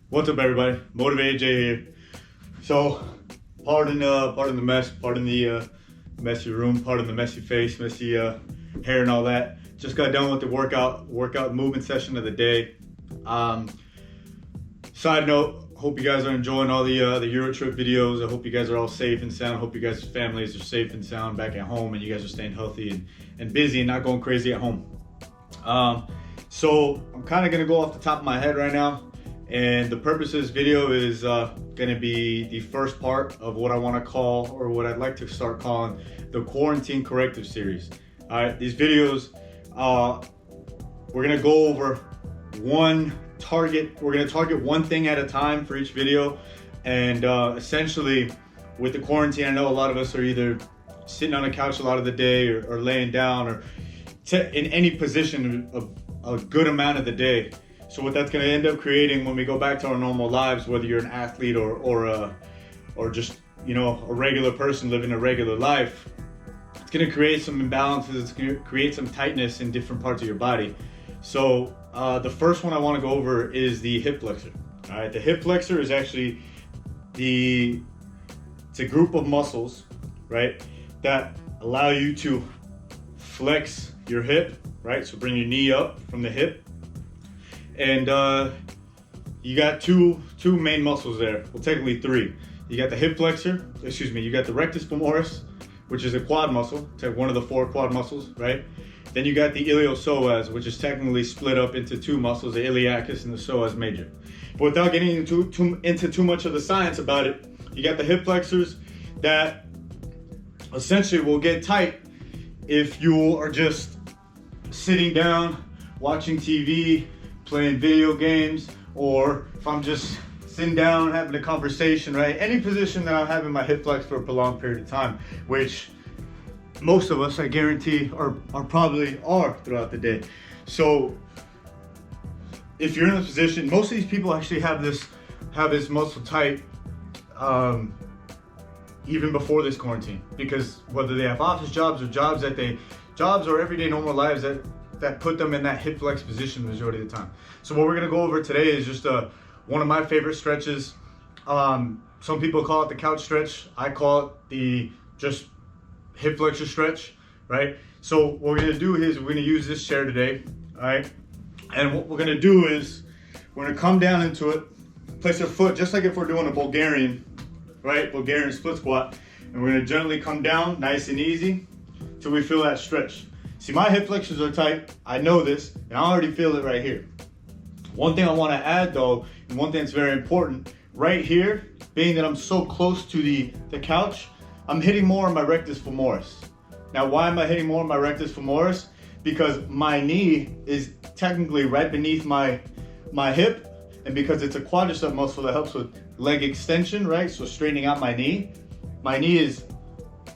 What's up, everybody? Motivated J here. So, pardon the mess, pardon the messy room, pardon the messy face, messy hair and all that. Just got done with the workout movement session of the day. Side note, hope you guys are enjoying all the Euro trip videos. I hope you guys are all safe and sound. I hope you guys' families are safe and sound back at home, and you guys are staying healthy and busy and not going crazy at home. So I'm kind of gonna go off the top of my head right now. And the purpose of this video is going to be the first part of what I want to call, or what I'd like to start calling, the Quarantine Corrective series. All right, these videos, we're going to go over one target. We're going to target one thing at a time for each video. And essentially, with the quarantine, I know a lot of us are either sitting on a couch a lot of the day or laying down or in any position a good amount of the day. So what that's going to end up creating when we go back to our normal lives, whether you're an athlete or just, you know, a regular person living a regular life, it's going to create some imbalances. It's going to create some tightness in different parts of your body. So the first one I want to go over is the hip flexor. All right, the hip flexor is actually it's a group of muscles, right, that allow you to flex your hip, right? So bring your knee up from the hip. And you got two main muscles there. Well, technically three. You got the hip flexor, you got the rectus femoris, which is a quad muscle, one of the four quad muscles, right? Then you got the iliopsoas, which is technically split up into two muscles, the iliacus and the psoas major. But without getting into too much of the science about it, you got the hip flexors that essentially will get tight if you are just sitting down, watching TV, playing video games, or if I'm just sitting down having a conversation, right? Any position that I'm having my hip flex for a prolonged period of time, which most of us, I guarantee, are probably throughout the day. So if you're in this position, most of these people actually have this muscle tight even before this quarantine, because whether they have office jobs or jobs or everyday normal lives that put them in that hip flex position the majority of the time. So what we're gonna go over today is just one of my favorite stretches. Some people call it the couch stretch. I call it the just hip flexor stretch, right? So what we're gonna do is we're gonna use this chair today, all right? And what we're gonna do is we're gonna come down into it, place our foot just like if we're doing a Bulgarian, right? Bulgarian split squat. And we're gonna gently come down, nice and easy, till we feel that stretch. See, my hip flexors are tight, I know this, and I already feel it right here. One thing I want to add though, and one thing that's very important, right here, being that I'm so close to the couch, I'm hitting more on my rectus femoris. Now, why am I hitting more on my rectus femoris? Because my knee is technically right beneath my hip, and because it's a quadricep muscle that helps with leg extension, right? So straightening out my knee is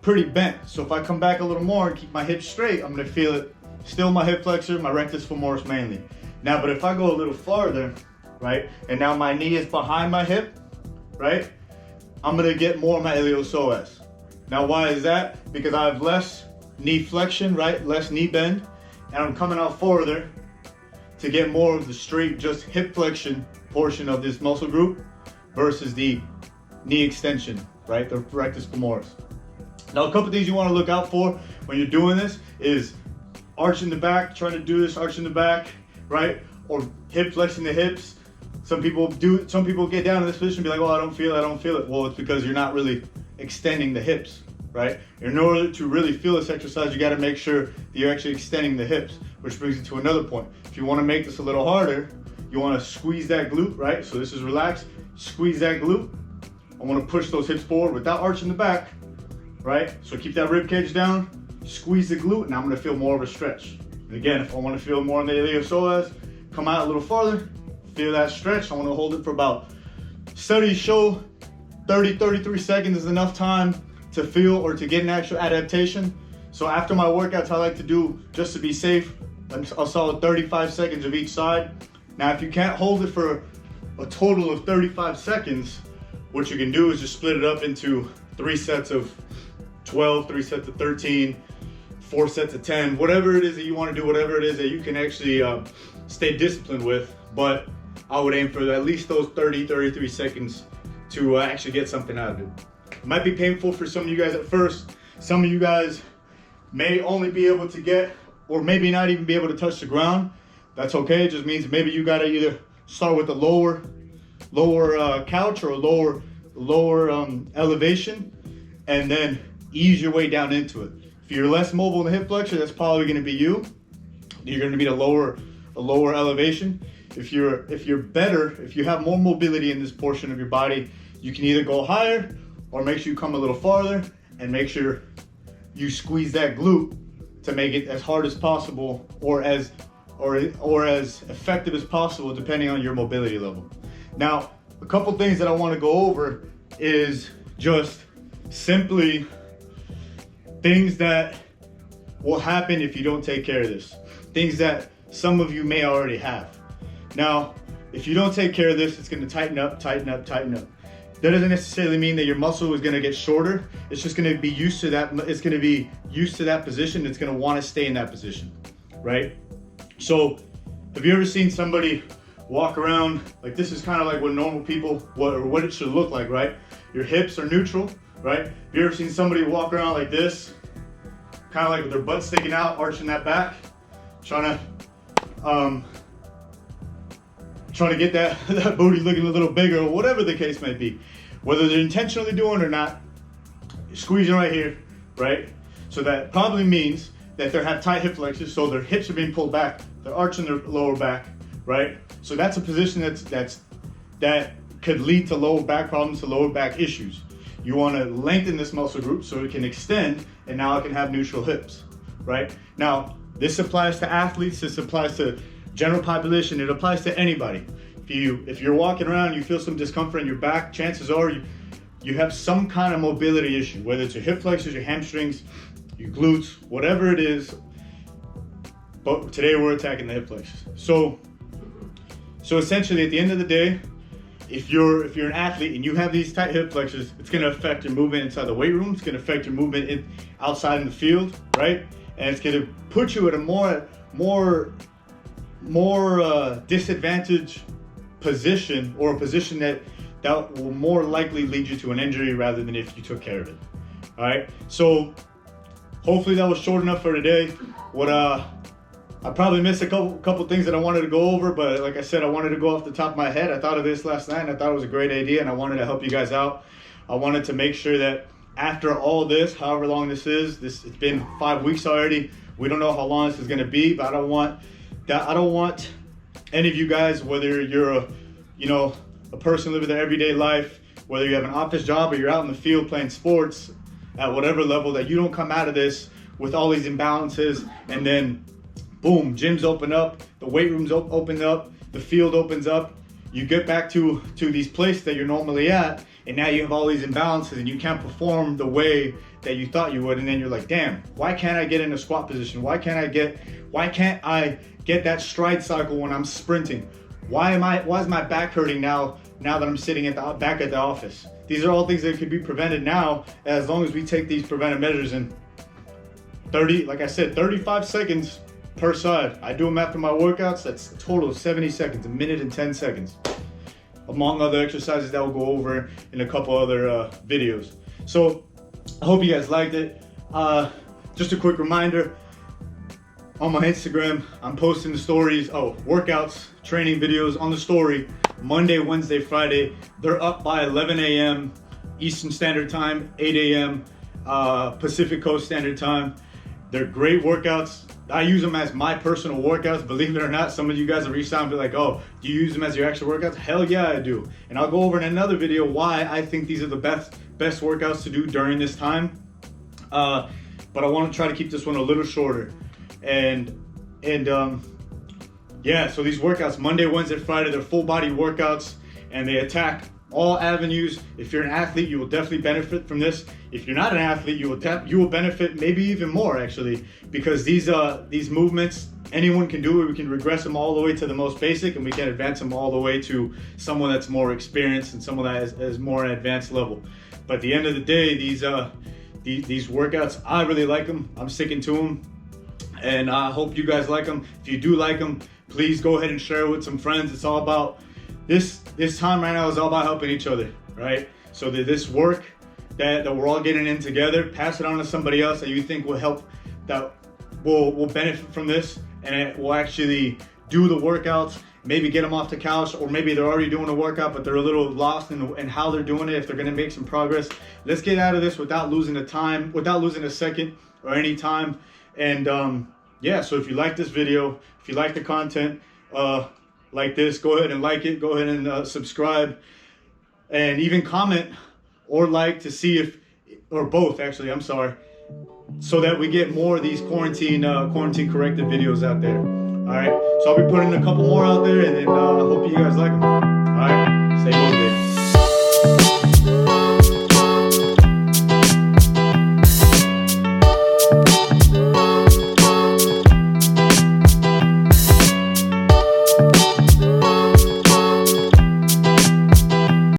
pretty bent. So if I come back a little more and keep my hips straight, I'm gonna feel it still my hip flexor, my rectus femoris mainly. Now, but if I go a little farther, right, and now my knee is behind my hip, right, I'm gonna get more of my iliopsoas. Now, why is that? Because I have less knee flexion, right, less knee bend, and I'm coming out farther to get more of the straight, just hip flexion portion of this muscle group versus the knee extension, right, the rectus femoris. Now, a couple things you want to look out for when you're doing this is arching the back, trying to do this, arching the back, right? Or hip flexing the hips. Some people get down in this position and be like, oh, I don't feel it. Well, it's because you're not really extending the hips, right? In order to really feel this exercise, you got to make sure that you're actually extending the hips, which brings you to another point. If you want to make this a little harder, you want to squeeze that glute, right? So this is relaxed, squeeze that glute. I want to push those hips forward without arching the back, right? So keep that rib cage down, squeeze the glute, and I'm gonna feel more of a stretch. And again, if I wanna feel more in the iliopsoas, come out a little farther, feel that stretch. I wanna hold it for about, studies show 33 seconds is enough time to feel or to get an actual adaptation. So after my workouts, I like to do, just to be safe, a solid 35 seconds of each side. Now, if you can't hold it for a total of 35 seconds, what you can do is just split it up into 3 sets of 12, 3 sets of 13, 4 sets of 10, whatever it is that you want to do, whatever it is that you can actually stay disciplined with. But I would aim for at least those 33 seconds to actually get something out of it. It might be painful for some of you guys at first. Some of you guys may only be able to get, or maybe not even be able to touch the ground. That's okay. It just means maybe you gotta either start with a lower couch or a lower elevation, and then ease your way down into it. If you're less mobile in the hip flexor, that's probably gonna be you. You're gonna need a lower elevation. If you're better, if you have more mobility in this portion of your body, you can either go higher or make sure you come a little farther and make sure you squeeze that glute to make it as hard as possible or as effective as possible, depending on your mobility level. Now, a couple things that I want to go over is just simply things that will happen if you don't take care of this. Things that some of you may already have. Now, if you don't take care of this, it's going to tighten up. That doesn't necessarily mean that your muscle is going to get shorter. It's just going to be used to that. It's going to be used to that position. It's going to want to stay in that position, right? So, have you ever seen somebody walk around like this? Is kind of like what normal people, what it should look like, right? Your hips are neutral, right? Have you ever seen somebody walk around like this, kind of like with their butt sticking out, arching that back, trying to get that booty looking a little bigger, or whatever the case may be, whether they're intentionally doing it or not? You're squeezing right here, right? So that probably means that they have tight hip flexors, so their hips are being pulled back, they're arching their lower back, right? So that's a position that could lead to lower back problems, to lower back issues. You want to lengthen this muscle group so it can extend, and now it can have neutral hips, right? Now, this applies to athletes, this applies to general population, it applies to anybody. If you're walking around, you feel some discomfort in your back, chances are you have some kind of mobility issue, whether it's your hip flexors, your hamstrings, your glutes, whatever it is. But today we're attacking the hip flexors. So essentially, at the end of the day, if you're an athlete and you have these tight hip flexors, it's going to affect your movement inside the weight room. It's going to affect your movement outside in the field, right? And it's going to put you at a more disadvantaged position, or a position that will more likely lead you to an injury rather than if you took care of it. All right. So hopefully that was short enough for today. I probably missed a couple things that I wanted to go over, but like I said, I wanted to go off the top of my head. I thought of this last night and I thought it was a great idea, and I wanted to help you guys out. I wanted to make sure that after all this, however long this is, it's been 5 weeks already. We don't know how long this is going to be, but I don't want any of you guys, whether you're a person living their everyday life, whether you have an office job or you're out in the field playing sports at whatever level, that you don't come out of this with all these imbalances, and then boom, gyms open up, the weight rooms open up, the field opens up, you get back to these places that you're normally at, and now you have all these imbalances and you can't perform the way that you thought you would, and then you're like, damn, why can't I get in a squat position? Why can't I get that stride cycle when I'm sprinting? Why is my back hurting now that I'm sitting back at the office? These are all things that could be prevented now, as long as we take these preventive measures in 35 seconds per side. I do them after my workouts. That's a total of 70 seconds, a minute and 10 seconds, among other exercises that we'll go over in a couple other videos. So I hope you guys liked it. Just a quick reminder, on my Instagram, I'm posting the stories, workouts, training videos on the story, Monday, Wednesday, Friday. They're up by 11 a.m. Eastern Standard Time, 8 a.m. Pacific Coast Standard Time. They're great workouts. I use them as my personal workouts. Believe it or not, some of you guys have reached out and be like, oh, do you use them as your actual workouts? Hell yeah, I do. And I'll go over in another video why I think these are the best workouts to do during this time. But I want to try to keep this one a little shorter. So these workouts, Monday, Wednesday, Friday, they're full body workouts, and they attack all avenues. If you're an athlete, you will definitely benefit from this. If you're not an athlete, you will benefit maybe even more, actually, because these movements, anyone can do it. We can regress them all the way to the most basic, and we can advance them all the way to someone that's more experienced and someone that is more an advanced level. But at the end of the day, these workouts, I really like them. I'm sticking to them, and I hope you guys like them. If you do like them, please go ahead and share it with some friends. It's all about this time right now is all about helping each other, right? So that this work that we're all getting in together, pass it on to somebody else that you think will help, that will benefit from this, and it will actually do the workouts, maybe get them off the couch, or maybe they're already doing a workout but they're a little lost in how they're doing it, if they're going to make some progress. Let's get out of this without losing a second or any time. And yeah, so if you like this video, if you like the content like this, go ahead and like it, go ahead and subscribe, and even comment or like to see if, or both actually, I'm sorry, so that we get more of these quarantine corrective videos out there. All right, so I'll be putting a couple more out there, and then I hope you guys like them. All right.